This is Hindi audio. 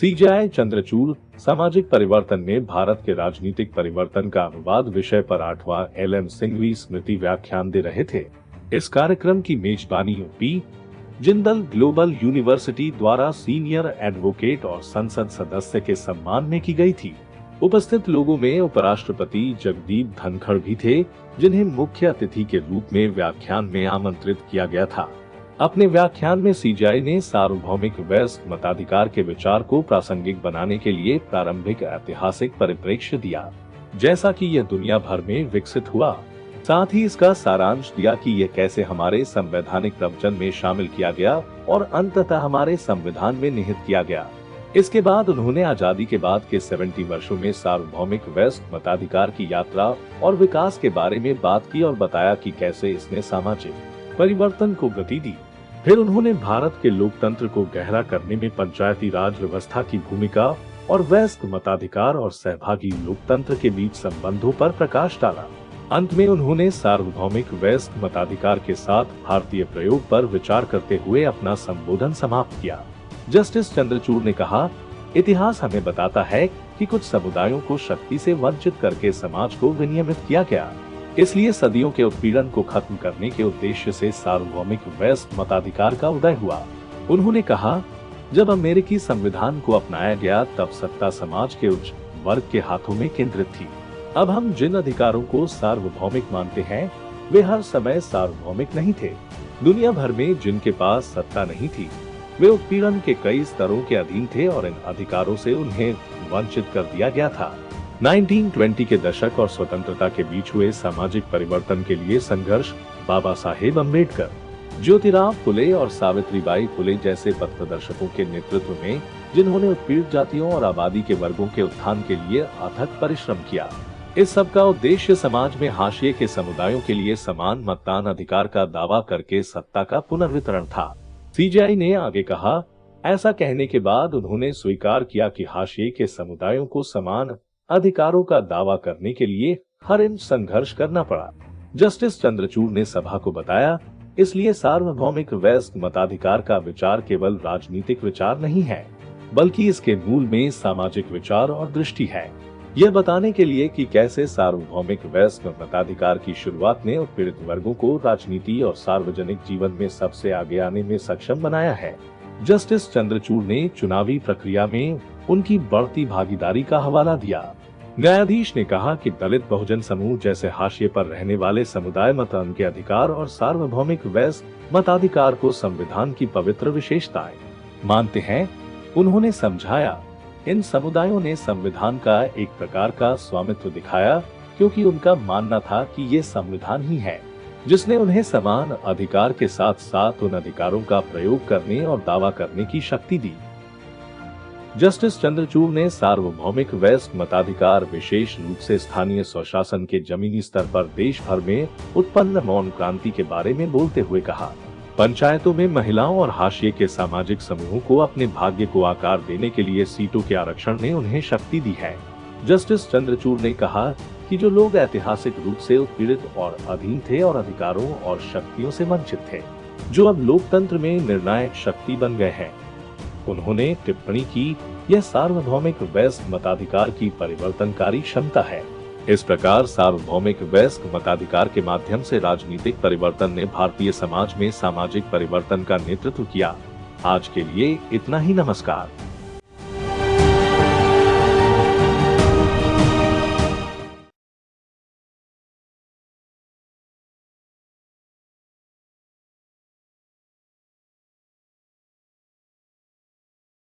सीजेआई चंद्रचूड़ सामाजिक परिवर्तन में भारत के राजनीतिक परिवर्तन का अनुवाद विषय पर 8वां LM सिंघवी स्मृति व्याख्यान दे रहे थे। इस कार्यक्रम की मेजबानी यूपी जिंदल ग्लोबल यूनिवर्सिटी द्वारा सीनियर एडवोकेट और संसद सदस्य के सम्मान में की गई थी। उपस्थित लोगों में उपराष्ट्रपति जगदीप धनखड़ भी थे, जिन्हें मुख्य अतिथि के रूप में व्याख्यान में आमंत्रित किया गया था। अपने व्याख्यान में सीजेआई ने सार्वभौमिक वयस्क मताधिकार के विचार को प्रासंगिक बनाने के लिए प्रारंभिक ऐतिहासिक परिप्रेक्ष्य दिया, जैसा कि यह दुनिया भर में विकसित हुआ। साथ ही इसका सारांश दिया कि यह कैसे हमारे संवैधानिक प्रवचन में शामिल किया गया और अंततः हमारे संविधान में निहित किया गया। इसके बाद उन्होंने आजादी के बाद के 70 वर्षों में सार्वभौमिक वयस्क मताधिकार की यात्रा और विकास के बारे में बात की और बताया कि कैसे इसने सामाजिक परिवर्तन को गति दी। फिर उन्होंने भारत के लोकतंत्र को गहरा करने में पंचायती राज व्यवस्था की भूमिका और वयस्क मताधिकार और सहभागी लोकतंत्र के बीच संबंधों पर प्रकाश डाला। अंत में उन्होंने सार्वभौमिक वयस्क मताधिकार के साथ भारतीय प्रयोग पर विचार करते हुए अपना संबोधन समाप्त किया। जस्टिस चंद्रचूड़ ने कहा, इतिहास हमें बताता है कि कुछ समुदायों को शक्ति से वंचित करके समाज को विनियमित किया गया। इसलिए सदियों के उत्पीड़न को खत्म करने के उद्देश्य से सार्वभौमिक वयस्क मताधिकार का उदय हुआ। उन्होंने कहा, जब अमेरिकी संविधान को अपनाया गया तब सत्ता समाज के उच्च वर्ग के हाथों में केंद्रित थी। अब हम जिन अधिकारों को सार्वभौमिक मानते हैं, वे हर समय सार्वभौमिक नहीं थे। दुनिया भर में जिनके पास सत्ता नहीं थी, वे उत्पीड़न के कई स्तरों के अधीन थे और इन अधिकारों से उन्हें वंचित कर दिया गया था। 1920 के दशक और स्वतंत्रता के बीच हुए सामाजिक परिवर्तन के लिए संघर्ष बाबा साहेब अम्बेडकर, ज्योतिराव फुले और सावित्रीबाई फुले जैसे पथप्रदर्शकों के नेतृत्व में, जिन्होंने उत्पीड़ित जातियों और आबादी के वर्गों के उत्थान के लिए अथक परिश्रम किया। इस सब का उद्देश्य समाज में हाशिए के समुदायों के लिए समान मतदान अधिकार का दावा करके सत्ता का पुनर्वितरण था। सीजेआई ने आगे कहा, ऐसा कहने के बाद उन्होंने स्वीकार किया कि हाशिए के समुदायों को समान अधिकारों का दावा करने के लिए हर इंच संघर्ष करना पड़ा। जस्टिस चंद्रचूड़ ने सभा को बताया, इसलिए सार्वभौमिक वयस्क मताधिकार का विचार केवल राजनीतिक विचार नहीं है, बल्कि इसके मूल में सामाजिक विचार और दृष्टि है। यह बताने के लिए कि कैसे सार्वभौमिक वयस्क मताधिकार की शुरुआत ने उत्पीड़ित वर्गों को राजनीति और सार्वजनिक जीवन में सबसे आगे आने में सक्षम बनाया है। जस्टिस चंद्रचूड़ ने चुनावी प्रक्रिया में उनकी बढ़ती भागीदारी का हवाला दिया। न्यायाधीश ने कहा कि दलित बहुजन समूह जैसे हाशिए पर रहने वाले समुदाय मतदान के अधिकार और सार्वभौमिक वयस्क मताधिकार को संविधान की पवित्र विशेषताएं मानते हैं। उन्होंने समझाया, इन समुदायों ने संविधान का एक प्रकार का स्वामित्व दिखाया, क्योंकि उनका मानना था कि ये संविधान ही है जिसने उन्हें समान अधिकार के साथ साथ उन अधिकारों का प्रयोग करने और दावा करने की शक्ति दी। जस्टिस चंद्रचूड़ ने सार्वभौमिक वयस्क मताधिकार विशेष रूप से स्थानीय स्वशासन के जमीनी स्तर पर देश भर में उत्पन्न मौन क्रांति के बारे में बोलते हुए कहा, पंचायतों में महिलाओं और हाशिए के सामाजिक समूहों को अपने भाग्य को आकार देने के लिए सीटों के आरक्षण ने उन्हें शक्ति दी है। जस्टिस चंद्रचूड़ ने कहा कि जो लोग ऐतिहासिक रूप से उत्पीड़ित और अधीन थे और अधिकारों और शक्तियों से वंचित थे, जो अब लोकतंत्र में निर्णायक शक्ति बन गए हैं। उन्होंने टिप्पणी की, यह सार्वभौमिक वयस्क मताधिकार की परिवर्तनकारी क्षमता है। इस प्रकार सार्वभौमिक वयस्क मताधिकार के माध्यम से राजनीतिक परिवर्तन ने भारतीय समाज में सामाजिक परिवर्तन का नेतृत्व किया। आज के लिए इतना ही। नमस्कार।